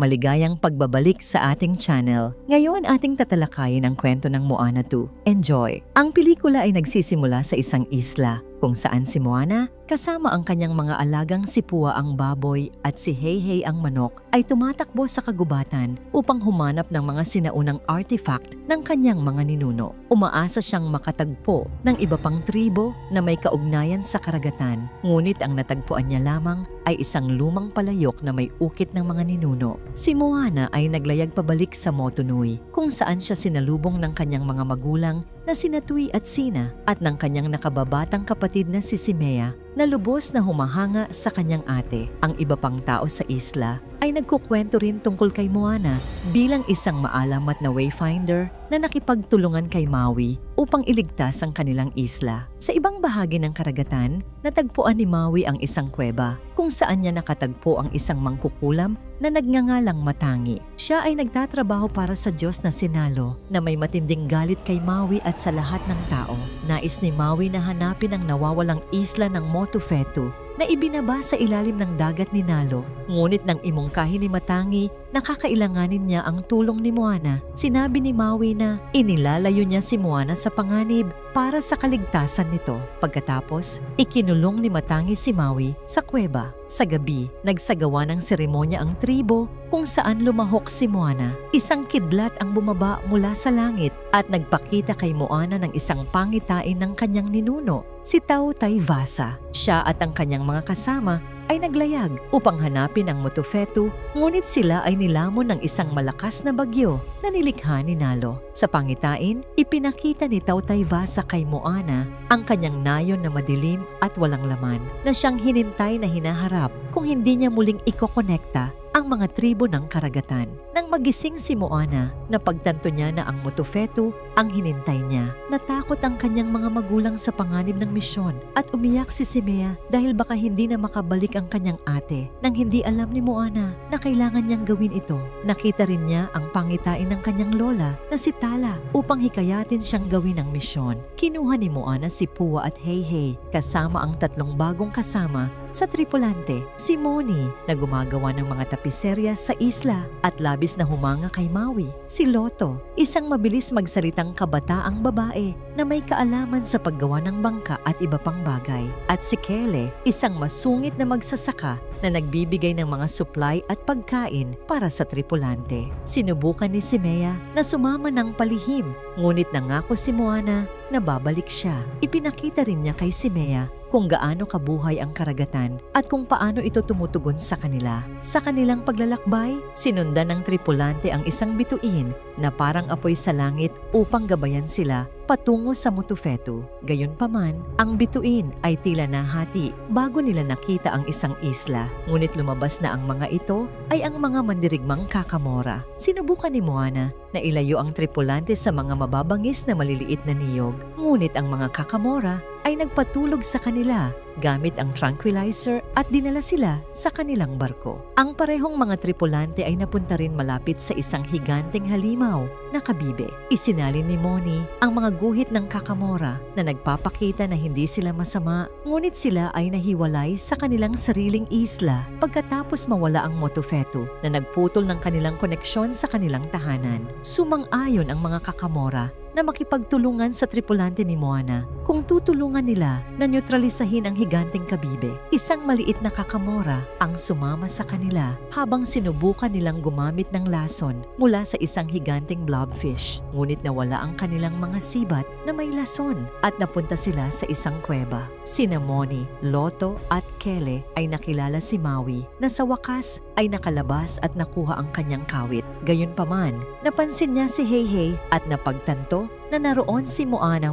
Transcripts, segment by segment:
Maligayang pagbabalik sa ating channel. Ngayon ating tatalakayin ang kwento ng Moana 2. Enjoy! Ang pelikula ay nagsisimula sa isang isla kung saan si Moana kasama ang kanyang mga alagang si Pua ang baboy at si Heihei ang manok ay tumatakbo sa kagubatan upang humanap ng mga sinaunang artifact ng kanyang mga ninuno. Umaasa siyang makatagpo ng iba pang tribo na may kaugnayan sa karagatan, ngunit ang natagpuan niya lamang ay isang lumang palayok na may ukit ng mga ninuno. Si Moana ay naglayag pabalik sa Motunui kung saan siya sinalubong ng kanyang mga magulang na sina Tui at Sina at ng kanyang nakababatang kapatid na si Simea na lubos na humahanga sa kanyang ate. Ang iba pang tao sa isla ay nagkukwento rin tungkol kay Moana bilang isang maalamat na wayfinder na nakipagtulungan kay Maui upang iligtas ang kanilang isla. Sa ibang bahagi ng karagatan, natagpuan ni Maui ang isang kuweba kung saan niya nakatagpo ang isang mangkukulam na nagngangalang Matangi. Siya ay nagtatrabaho para sa Diyos na Sinalo na may matinding galit kay Maui at sa lahat ng tao. Nais ni Maui na hanapin ang nawawalang isla ng Motufetu na ibinaba sa ilalim ng dagat ni Nalo. Ngunit nang imungkahi ni Matangi na kakailanganin niya ang tulong ni Moana, sinabi ni Maui na inilalayo niya si Moana sa panganib para sa kaligtasan nito. Pagkatapos, ikinulong ni Matangi si Maui sa kuweba. Sa gabi, nagsagawa ng seremonya ang tribo kung saan lumahok si Moana. Isang kidlat ang bumaba mula sa langit at nagpakita kay Moana ng isang pangitain ng kanyang ninuno, si Tautay Vasa. Siya at ang kanyang mga kasama ay naglayag upang hanapin ang Motufetu, ngunit sila ay nilamon ng isang malakas na bagyo na nilikha ni Nalo. Sa pangitain, ipinakita ni Tautay Vasa kay Moana ang kanyang nayon na madilim at walang laman na siyang hinintay na hinaharap kung hindi niya muling ikokonekta ang mga tribo ng karagatan. Nang magising si Moana, napagtanto niya na ang Motufetu ang hinintay niya. Natakot ang kanyang mga magulang sa panganib ng misyon at umiyak si Simea dahil baka hindi na makabalik ang kanyang ate nang hindi alam ni Moana na kailangan niyang gawin ito. Nakita rin niya ang pangitain ng kanyang lola na si Tala upang hikayatin siyang gawin ang misyon. Kinuha ni Moana si Pua at Heihei kasama ang tatlong bagong kasama sa tripulante, si Moni na gumagawa ng mga tapiserya sa isla at labis na humanga kay Maui. Si Loto, isang mabilis magsalitang kabataang babae na may kaalaman sa paggawa ng bangka at iba pang bagay. At si Kele, isang masungit na magsasaka na nagbibigay ng mga supply at pagkain para sa tripulante. Sinubukan ni Simea na sumama ng palihim, ngunit nangako si Moana na babalik siya. Ipinakita rin niya kay Simea kung gaano kabuhay ang karagatan at kung paano ito tumutugon sa kanila. Sa kanilang paglalakbay, sinundan ng tripulante ang isang bituin na parang apoy sa langit upang gabayan sila patungo sa Motufetu. Gayunpaman, ang bituin ay tila nahati bago nila nakita ang isang isla. Ngunit lumabas na ang mga ito ay ang mga mandirigmang kakamora. Sinubukan ni Moana na ilayo ang tripulante sa mga mababangis na maliliit na niyog. Ngunit ang mga kakamora ay nagpatulog sa kanila gamit ang tranquilizer at dinala sila sa kanilang barko. Ang parehong mga tripulante ay napunta rin malapit sa isang higanteng halimaw na kabibe. Isinalin ni Moni ang mga guhit ng kakamora na nagpapakita na hindi sila masama, ngunit sila ay nahiwalay sa kanilang sariling isla pagkatapos mawala ang Motufetu na nagputol ng kanilang koneksyon sa kanilang tahanan. Sumang-ayon ang mga kakamora na makipagtulungan sa tripulante ni Moana kung tutulungan nila na neutralisahin ang higanteng kabibe. Isang maliit na kakamora ang sumama sa kanila habang sinubukan nilang gumamit ng lason mula sa isang higanteng blobfish. Ngunit nawala ang kanilang mga sibat na may lason at napunta sila sa isang kuweba. Sina Moni, Loto at Kele ay nakilala si Maui na sa wakas ay nakalabas at nakuha ang kanyang kawit. Gayunpaman, napansin niya si Heihei at napagtanto na naroon si Moana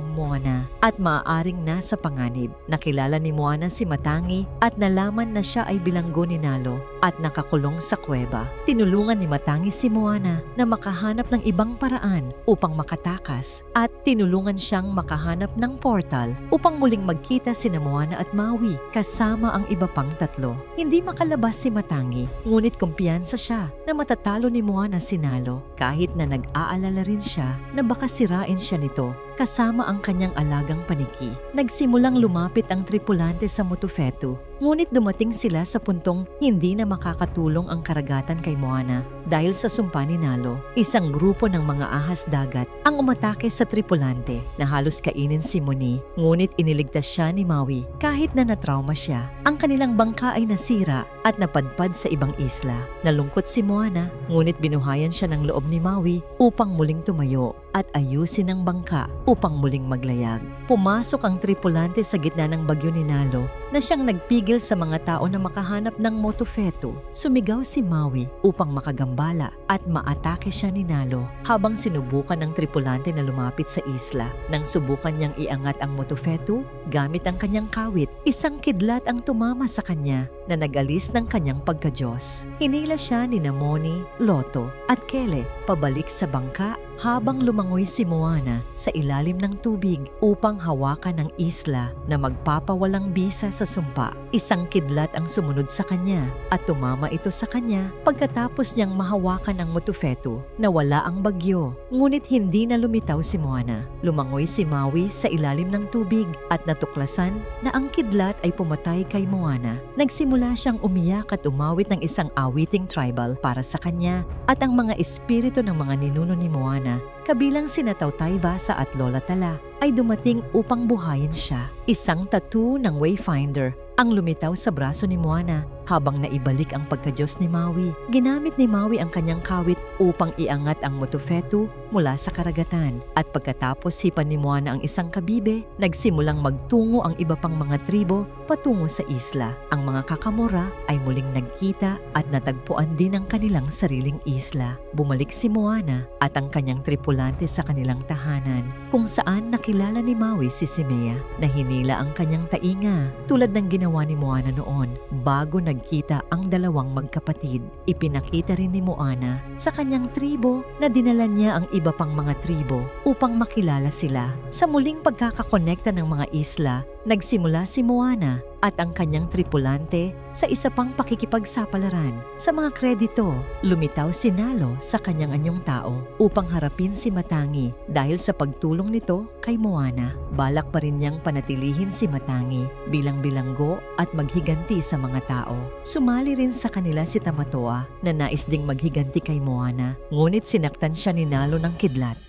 at maaaring nasa panganib. Nakilala ni Moana si Matangi at nalaman na siya ay bilanggo ni Nalo at nakakulong sa kuweba. Tinulungan ni Matangi si Moana na makahanap ng ibang paraan upang makatakas at tinulungan siyang makahanap ng portal upang muling magkita sina Moana at Maui kasama ang iba pang tatlo. Hindi makalabas si Matangi, ngunit kumpiyansa siya na matatalo ni Moana si Nalo kahit na nag-aalala rin siya na baka sirain siya nito kasama ang kanyang alagang paniki. Nagsimulang lumapit ang tripulante sa Motofetu, ngunit dumating sila sa puntong hindi na makakatulong ang karagatan kay Moana dahil sa sumpa ni Nalo. Isang grupo ng mga ahas dagat ang umatake sa tripulante na halos kainin si Moni, ngunit iniligtas siya ni Maui kahit na natrauma siya. Ang kanilang bangka ay nasira at napadpad sa ibang isla. Nalungkot si Moana, ngunit binuhayan siya ng loob ni Maui upang muling tumayo at ayusin ang bangka upang muling maglayag. Pumasok ang tripulante sa gitna ng bagyo ni Nalo na siyang nagpigil sa mga tao na makahanap ng Motofetu. Sumigaw si Maui upang makagambala at maatake siya ni Nalo habang sinubukan ng tripulante na lumapit sa isla. Nang subukan niyang iangat ang Motofetu gamit ang kanyang kawit, isang kidlat ang tumama sa kanya na nag-alis ng kanyang pagka-Diyos. Hinila siya ni Moni, Loto at Kele pabalik sa bangka habang lumangoy si Moana sa ilalim ng tubig upang hawakan ang isla na magpapawalang bisa sa sumpa. Isang kidlat ang sumunod sa kanya at tumama ito sa kanya pagkatapos niyang mahawakan ang Motofetu na wala ang bagyo. Ngunit hindi na lumitaw si Moana. Lumangoy si Maui sa ilalim ng tubig at natuklasan na ang kidlat ay pumatay kay Moana. Nagsimula siyang umiyak at umawit ng isang awiting tribal para sa kanya at ang mga espiritu ng mga ninuno ni Moana, kabilang sina Tautay Vasa at Lola Tala, ay dumating upang buhayin siya. Isang tattoo ng Wayfinder ang lumitaw sa braso ni Moana habang naibalik ang pagka-Diyos ni Maui. Ginamit ni Maui ang kanyang kawit upang iangat ang Motofetu mula sa karagatan at pagkatapos hipan ni Moana ang isang kabibe, nagsimulang magtungo ang iba pang mga tribo patungo sa isla. Ang mga Kakamora ay muling nagkita at natagpuan din ang kanilang sariling isla. Bumalik si Moana at ang kanyang tripulante sa kanilang tahanan kung saan nakilala ni Maui si Simea na hinila ang kanyang tainga tulad ng ginawa ni Moana noon bago nagkita ang dalawang magkapatid. Ipinakita rin ni Moana sa kanyang tribo na dinala niya ang iba pang mga tribo upang makilala sila. Sa muling pagkakakonekta ng mga isla, nagsimula si Moana at ang kanyang tripulante sa isa pang pakikipagsapalaran. Sa mga kredito, lumitaw si Nalo sa kanyang anyong tao upang harapin si Matangi dahil sa pagtulong nito kay Moana. Balak pa rin niyang panatilihin si Matangi bilang bilanggo at maghiganti sa mga tao. Sumali rin sa kanila si Tamatoa na nais ding maghiganti kay Moana, ngunit sinaktan siya ni Nalo ng kidlat.